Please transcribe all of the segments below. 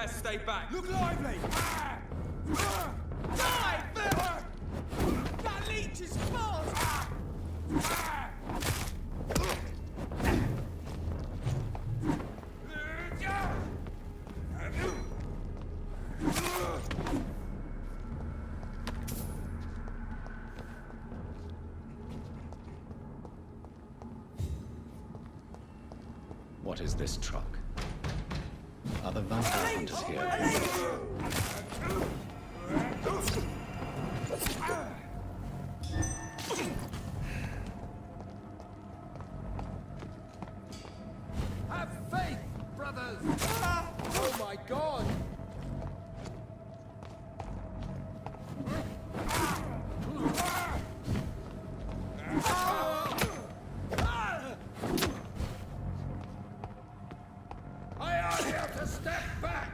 best stay back. Look lively! Die, Phil! That leech is close! What is this truck? Are the vampire hunters here? Have faith, brothers! Oh my god! I am here to step back!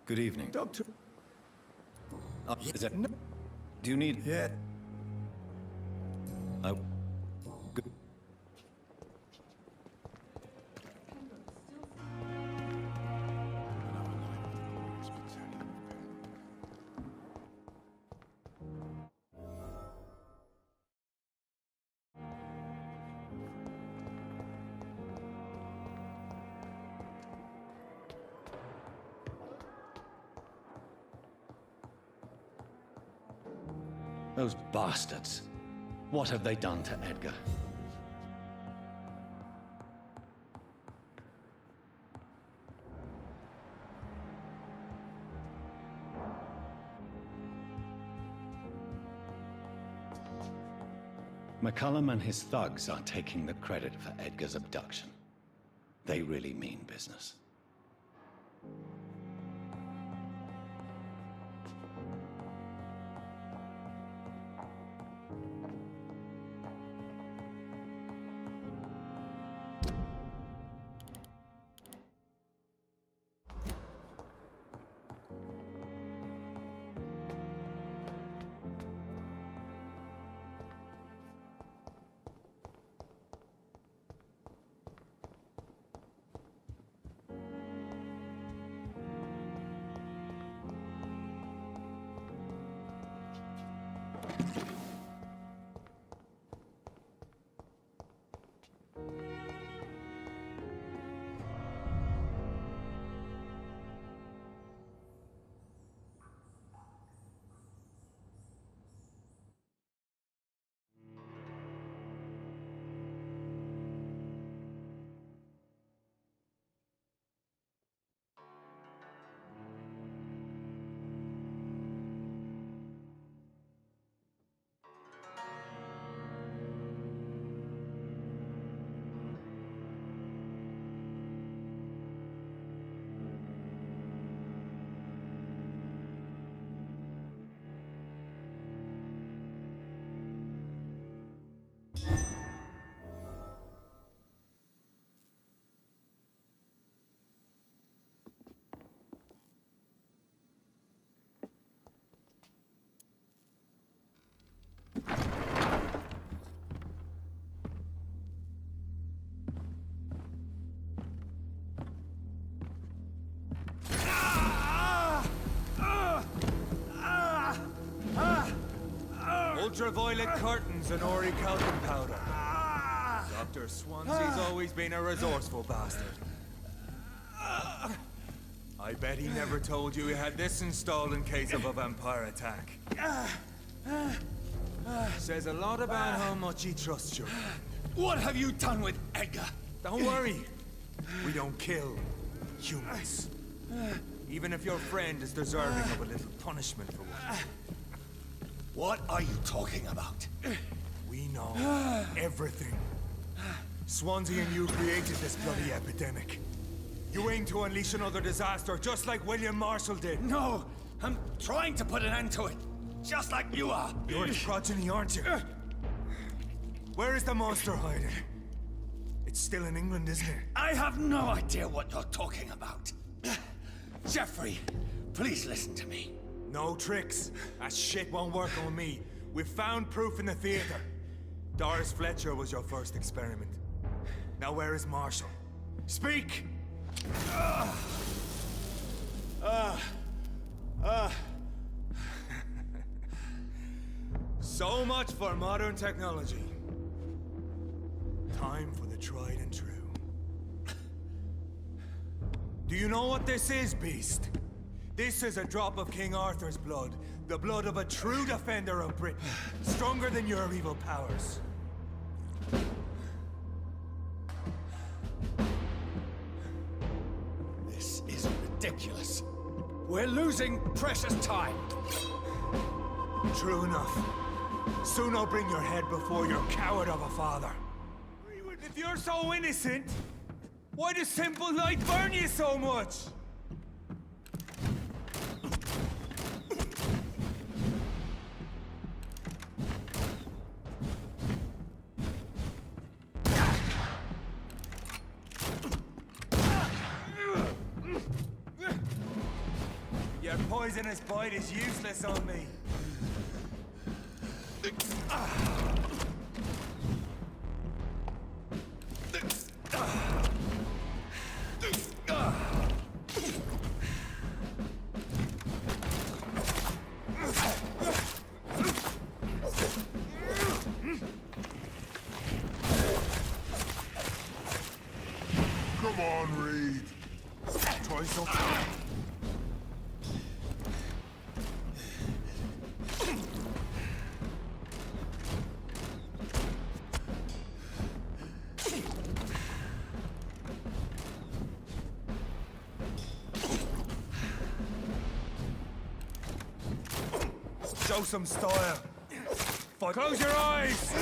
Good evening. Doctor. Is that... Do you need... Yeah. Good. Those bastards. What have they done to Edgar? McCullum and his thugs are taking the credit for Edgar's abduction. They really mean business. ultraviolet curtains and orichalcum powder. Dr. Swansea's always been a resourceful bastard. I bet he never told you he had this installed in case of a vampire attack. Says a lot about how much he trusts you. What have you done with Edgar? Don't worry. We don't kill humans. Even if your friend is deserving of a little punishment for what. What are you talking about? We know everything. Swansea and you created this bloody epidemic. You aim to unleash another disaster, just like William Marshall did. No, I'm trying to put an end to it. Just like you are. You're its progeny, aren't you? Where is the monster hiding? It's still in England, isn't it? I have no idea what you're talking about. Jeffrey, please listen to me. No tricks. That shit won't work on me. We've found proof in the theater. Doris Fletcher was your first experiment. Now where is Marshall? Speak! So much for modern technology. Time for the tried and true. Do you know what this is, Beast? This is a drop of King Arthur's blood. The blood of a true defender of Britain. Stronger than your evil powers. This is ridiculous. We're losing precious time. True enough. Soon I'll bring your head before your coward of a father. If you're so innocent, why does simple light burn you so much? Your poisonous bite is useless on me. Come on, Reid. Try something. Show some style. Close your eyes!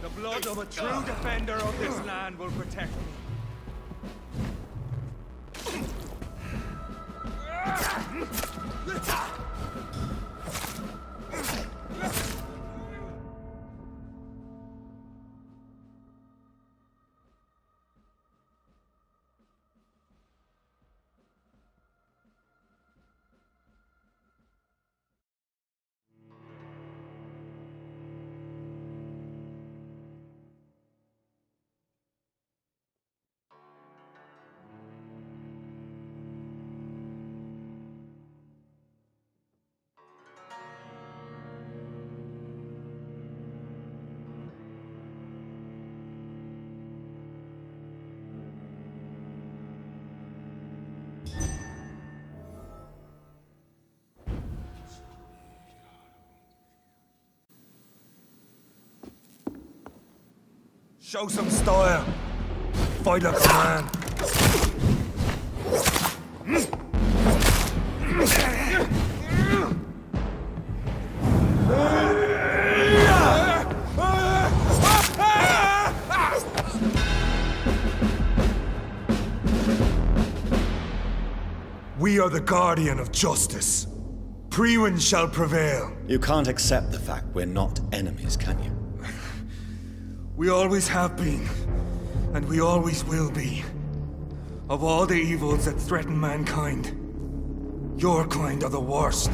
The blood of a true defender of this land will protect me. Show some style. Fight like a man. We are the guardian of justice. Priwen shall prevail. You can't accept the fact we're not enemies, can you? We always have been, and we always will be. Of all the evils that threaten mankind, your kind are the worst.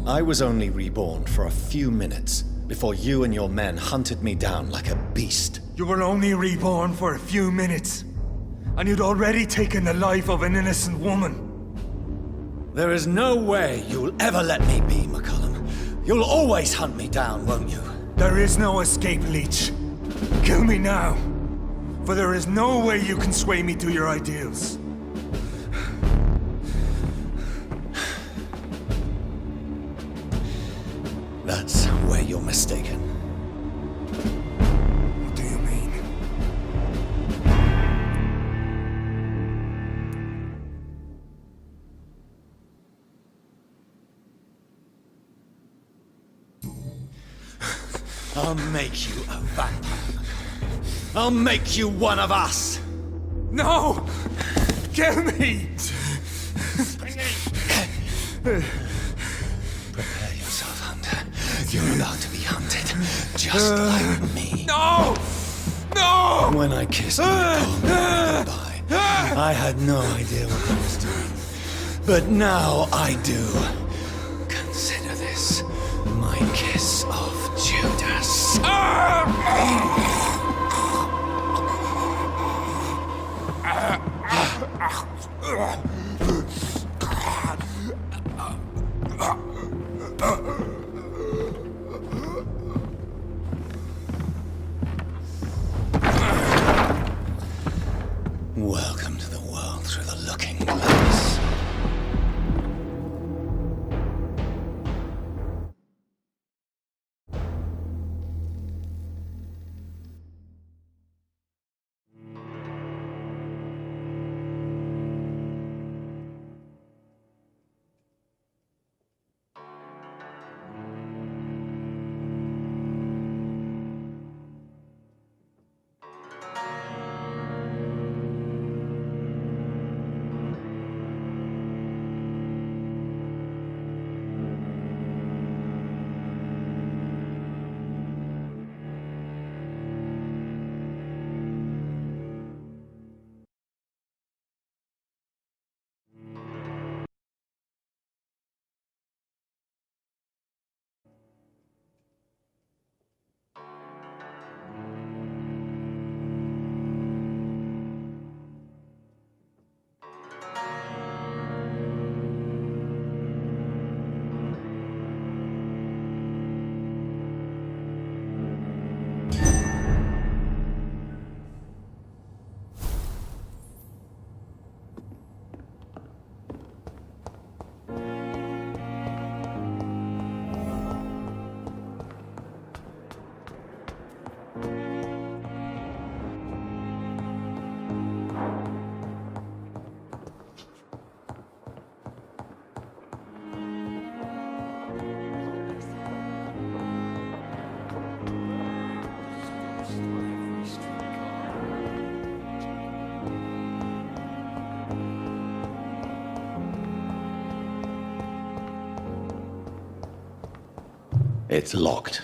I was only reborn for a few minutes before you and your men hunted me down like a beast. You were only reborn for a few minutes, and you'd already taken the life of an innocent woman. There is no way you'll ever let me be, McCullum. You'll always hunt me down, won't you? There is no escape, Leech. Kill me now, for there is no way you can sway me to your ideals. That's where you're mistaken. What do you mean? I'll make you a vampire. I'll make you one of us! No! Kill me! Prepare yourself, Hunter. You're about to be hunted, just like me. No! No! When I kissed you goodbye, I had no idea what I was doing. But now I do. Consider this my kiss of Judas. Welcome to the world through the looking glass. It's locked.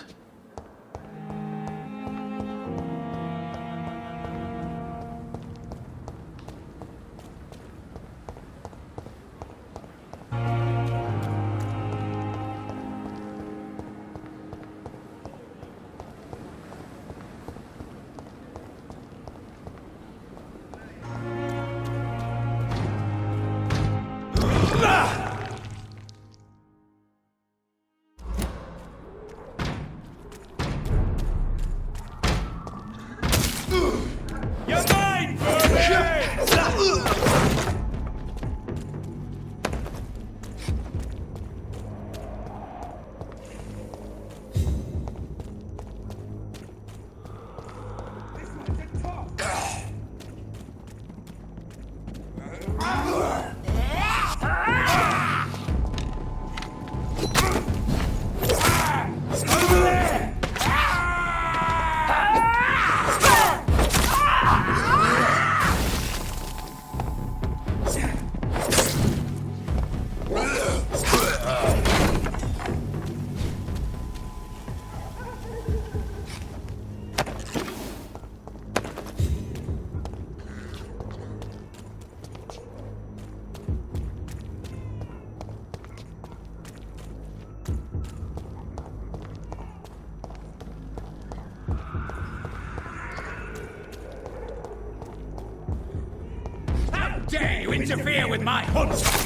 dare you interfere with my hunt?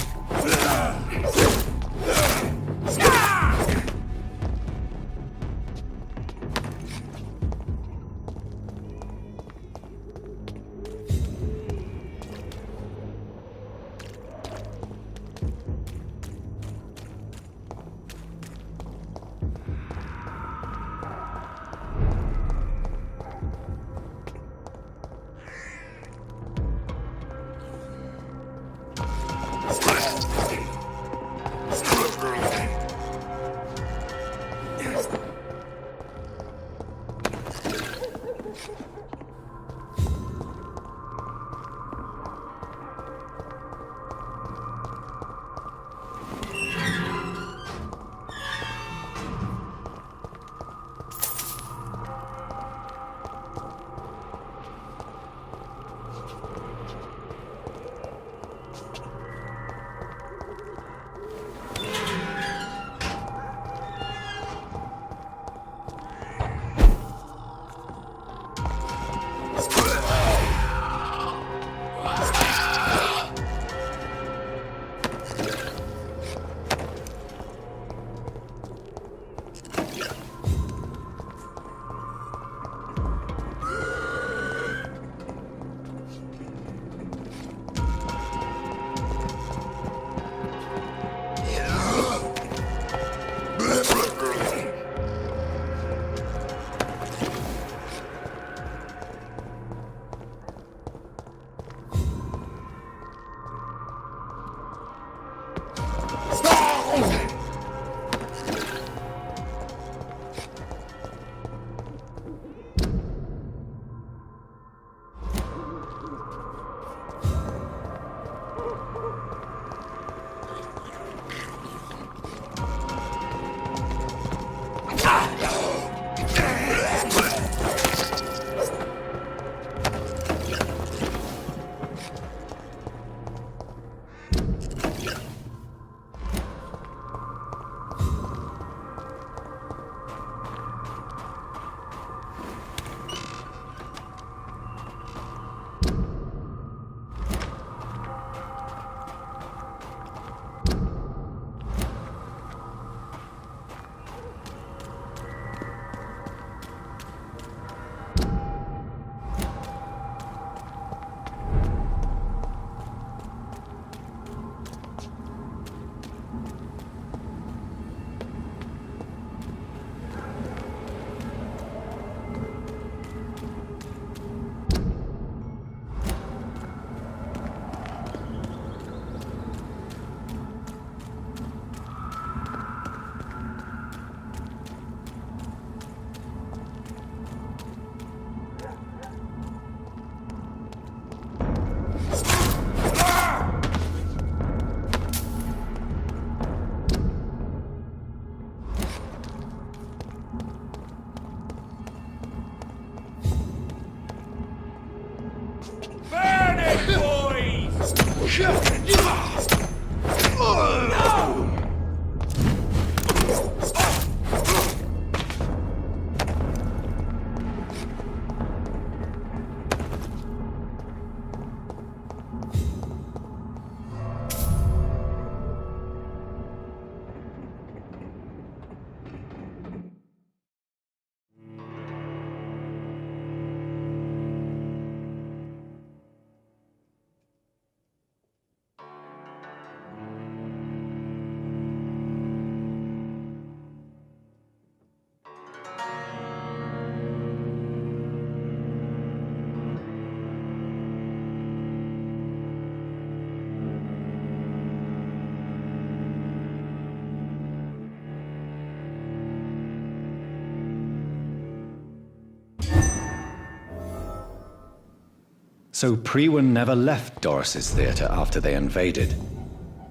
So Priwen never left Doris's theater after they invaded.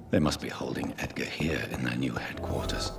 They must be holding Edgar here in their new headquarters.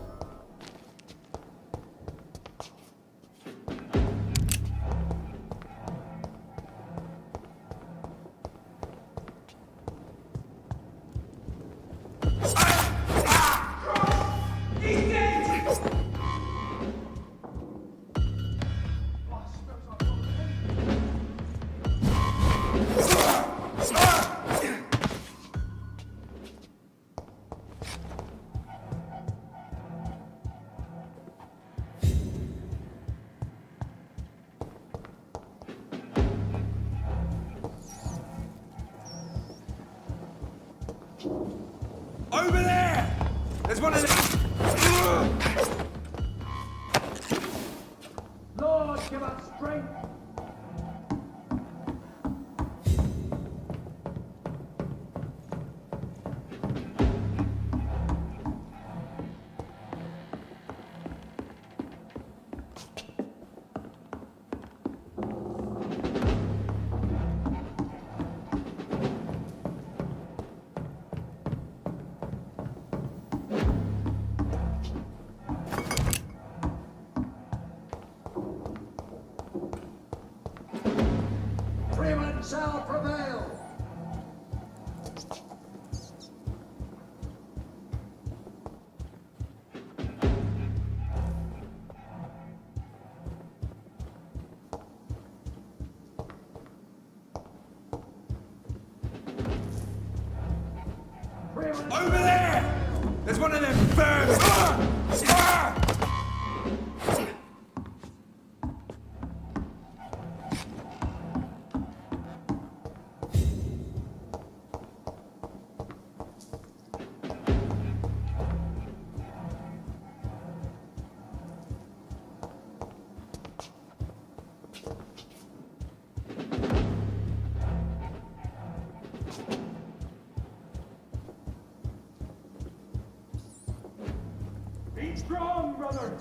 Over there! There's one of them. Lord, give us strength. Shall prevail. Over there! There's one of them birds! Be strong, brother.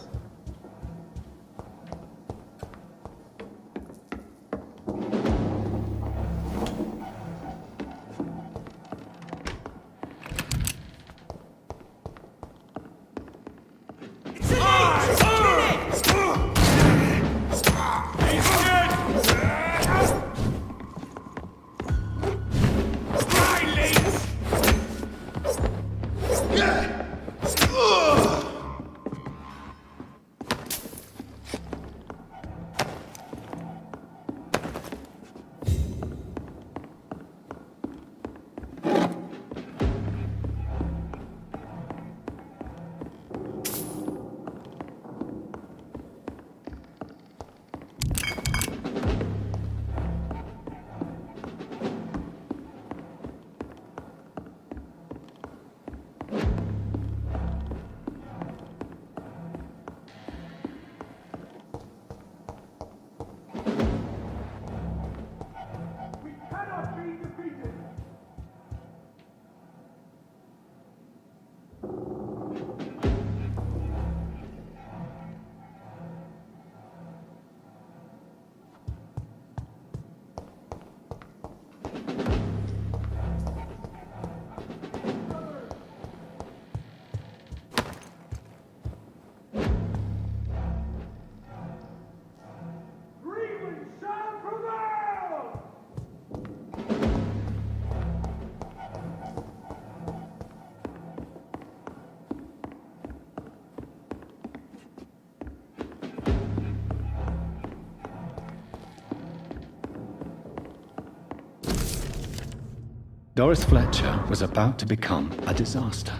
Doris Fletcher was about to become a disaster.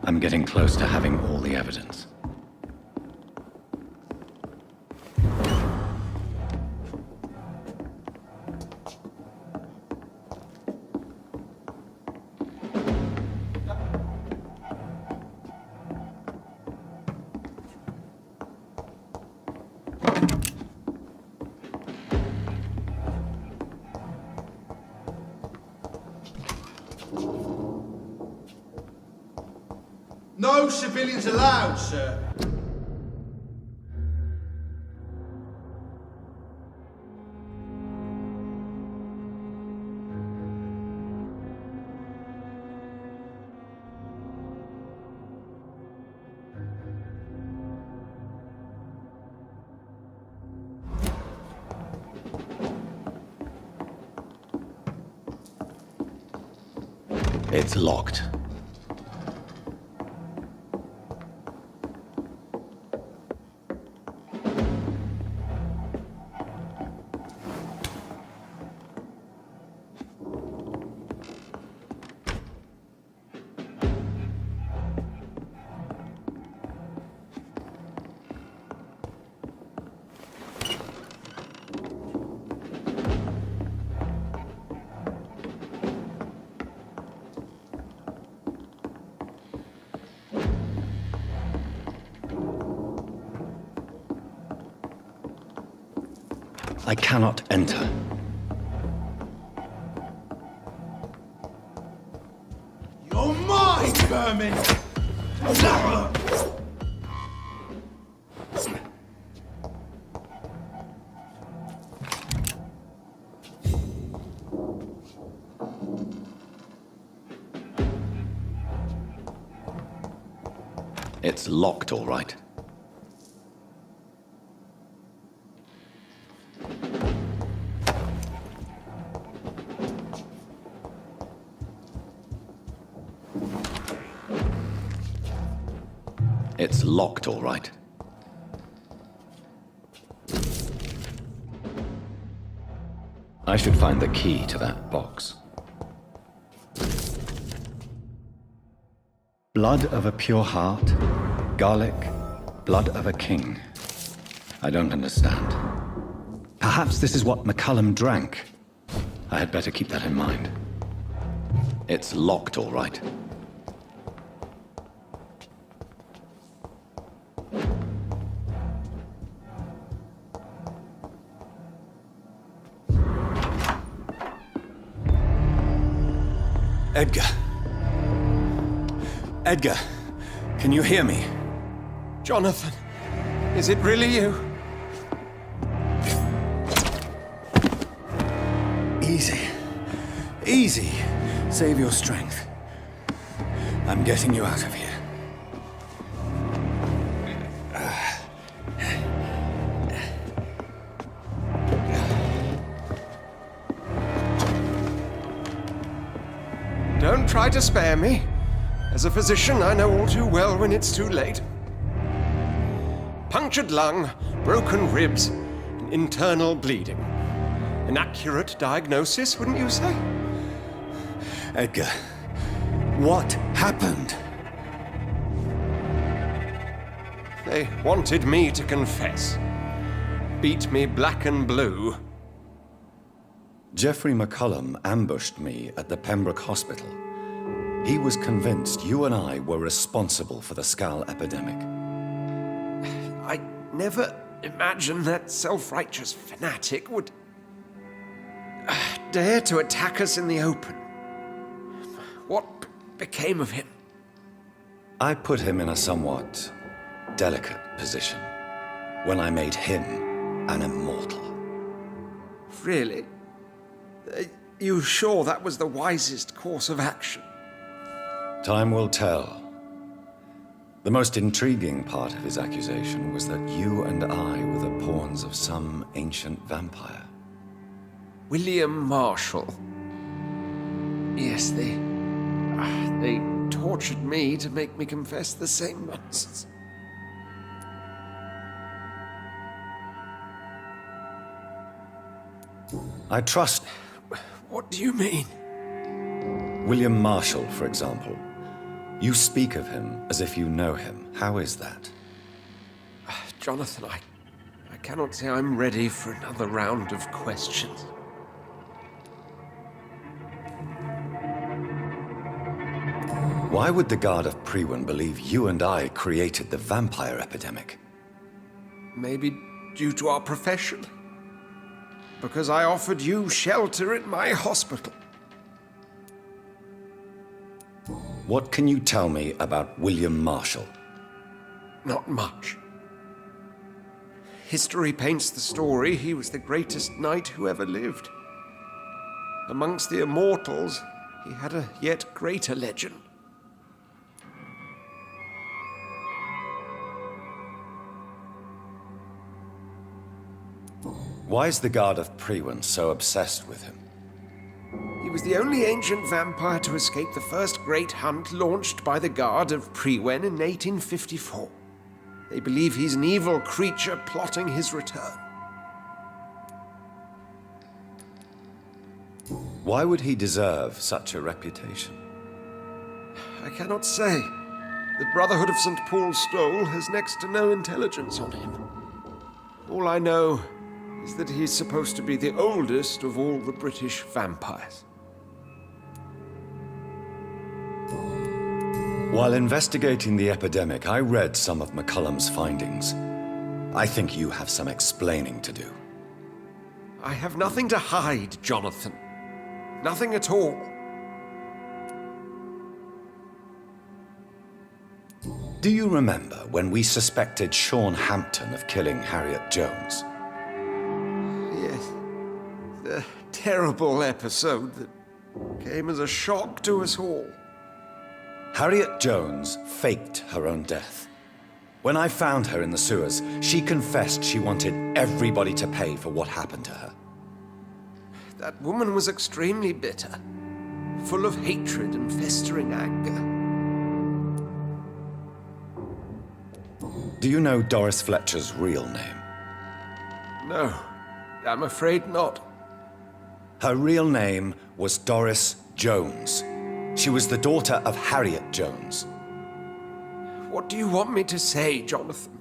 I'm getting close to having all the evidence. No civilians allowed, sir. It's locked. I cannot enter. You're mine, vermin! It's locked, all right. It's locked, all right. I should find the key to that box. Blood of a pure heart, garlic, blood of a king. I don't understand. Perhaps this is what McCullum drank. I had better keep that in mind. It's locked, all right. Edgar. Edgar, can you hear me? Jonathan, is it really you? Easy. Easy. Save your strength. I'm getting you out of here. Don't try to spare me. As a physician, I know all too well when it's too late. Punctured lung, broken ribs, and internal bleeding. An accurate diagnosis, wouldn't you say? Edgar, what happened? They wanted me to confess. Beat me black and blue. Jeffrey McCullum ambushed me at the Pembroke Hospital. He was convinced you and I were responsible for the Skal epidemic. I never imagined that self-righteous fanatic would dare to attack us in the open. What became of him? I put him in a somewhat delicate position when I made him an immortal. Really? You sure that was the wisest course of action? Time will tell. The most intriguing part of his accusation was that you and I were the pawns of some ancient vampire. William Marshall. Yes, they tortured me to make me confess the same nonsense. I trust... What do you mean? William Marshall, for example. You speak of him as if you know him. How is that? Jonathan, I cannot say I'm ready for another round of questions. Why would the Guard of Priwen believe you and I created the vampire epidemic? Maybe due to our profession? Because I offered you shelter at my hospital. What can you tell me about William Marshall? Not much. History paints the story he was the greatest knight who ever lived. Amongst the immortals, he had a yet greater legend. Why is the Guard of Priwen so obsessed with him? He was the only ancient vampire to escape the first great hunt launched by the Guard of Priwen in 1854. They believe he's an evil creature plotting his return. Why would he deserve such a reputation? I cannot say. The Brotherhood of St. Paul's Stole has next to no intelligence on him. All I know is that he's supposed to be the oldest of all the British vampires. While investigating the epidemic, I read some of McCullum's findings. I think you have some explaining to do. I have nothing to hide, Jonathan. Nothing at all. Do you remember when we suspected Sean Hampton of killing Harriet Jones? Yes. The terrible episode that came as a shock to us all. Harriet Jones faked her own death. When I found her in the sewers, she confessed she wanted everybody to pay for what happened to her. That woman was extremely bitter, full of hatred and festering anger. Do you know Doris Fletcher's real name? No, I'm afraid not. Her real name was Doris Jones. She was the daughter of Harriet Jones. What do you want me to say, Jonathan?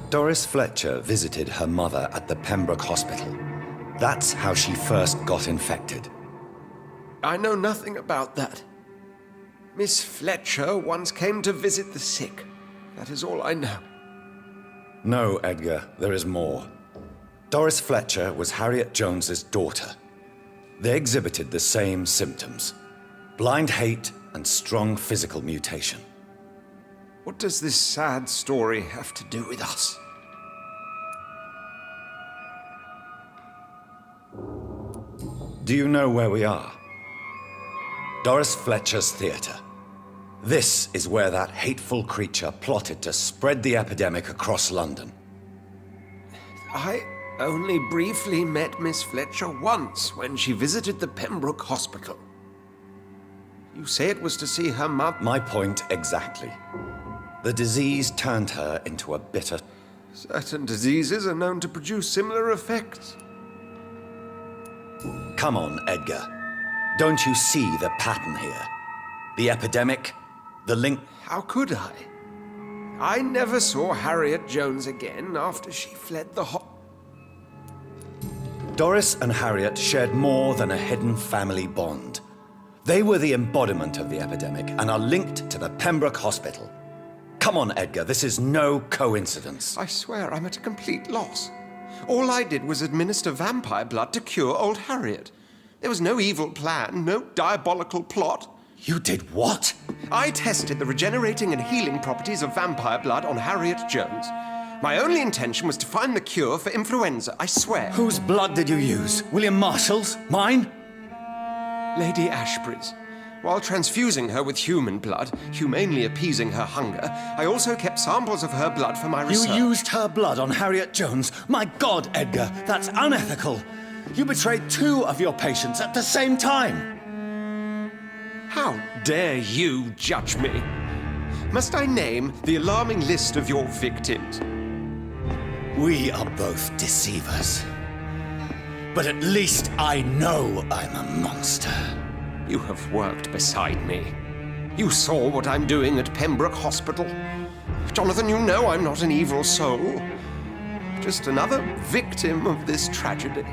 Doris Fletcher visited her mother at the Pembroke Hospital. That's how she first got infected. I know nothing about that. Miss Fletcher once came to visit the sick. That is all I know. No, Edgar, there is more. Doris Fletcher was Harriet Jones's daughter. They exhibited the same symptoms: blind hate and strong physical mutation. What does this sad story have to do with us? Do you know where we are? Doris Fletcher's theater. This is where that hateful creature plotted to spread the epidemic across London. I only briefly met Miss Fletcher once when she visited the Pembroke Hospital. You say it was to see her mother? My point exactly. The disease turned her into a bitter... Certain diseases are known to produce similar effects. Come on, Edgar. Don't you see the pattern here? The epidemic, the link... How could I? I never saw Harriet Jones again after she fled the Doris and Harriet shared more than a hidden family bond. They were the embodiment of the epidemic and are linked to the Pembroke Hospital. Come on, Edgar, this is no coincidence. I swear I'm at a complete loss. All I did was administer vampire blood to cure old Harriet. There was no evil plan, no diabolical plot. You did what? I tested the regenerating and healing properties of vampire blood on Harriet Jones. My only intention was to find the cure for influenza, I swear. Whose blood did you use? William Marshall's? Mine? Lady Ashbury's. While transfusing her with human blood, humanely appeasing her hunger, I also kept samples of her blood for my research. You used her blood on Harriet Jones? My God, Edgar, that's unethical. You betrayed 2 of your patients at the same time. How dare you judge me? Must I name the alarming list of your victims? We are both deceivers. But at least I know I'm a monster. You have worked beside me. You saw what I'm doing at Pembroke Hospital. Jonathan, you know I'm not an evil soul. Just another victim of this tragedy.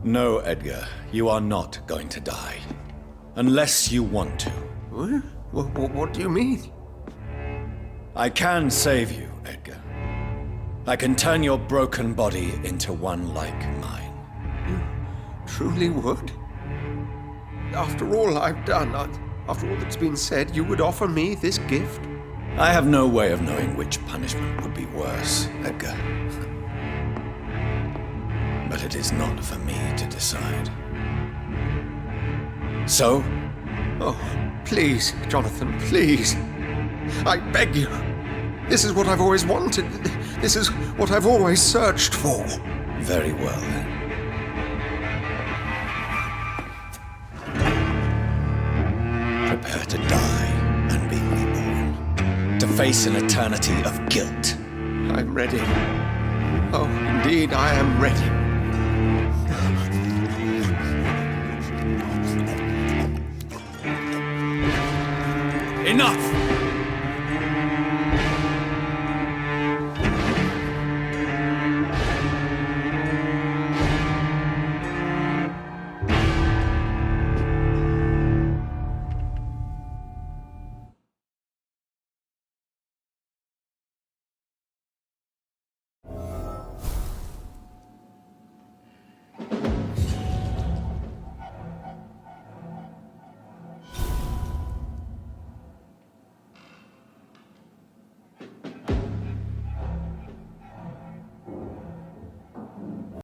No, Edgar, you are not going to die. Unless you want to. What do you mean? I can save you, Edgar. I can turn your broken body into one like mine. You truly would? After all I've done, after all that's been said, you would offer me this gift? I have no way of knowing which punishment would be worse, Edgar. But it is not for me to decide. So? Oh, please, Jonathan, please. I beg you. This is what I've always wanted. This is what I've always searched for. Very well, then. Prepare to die and be reborn. To face an eternity of guilt. I'm ready. Oh, indeed, I am ready. Enough!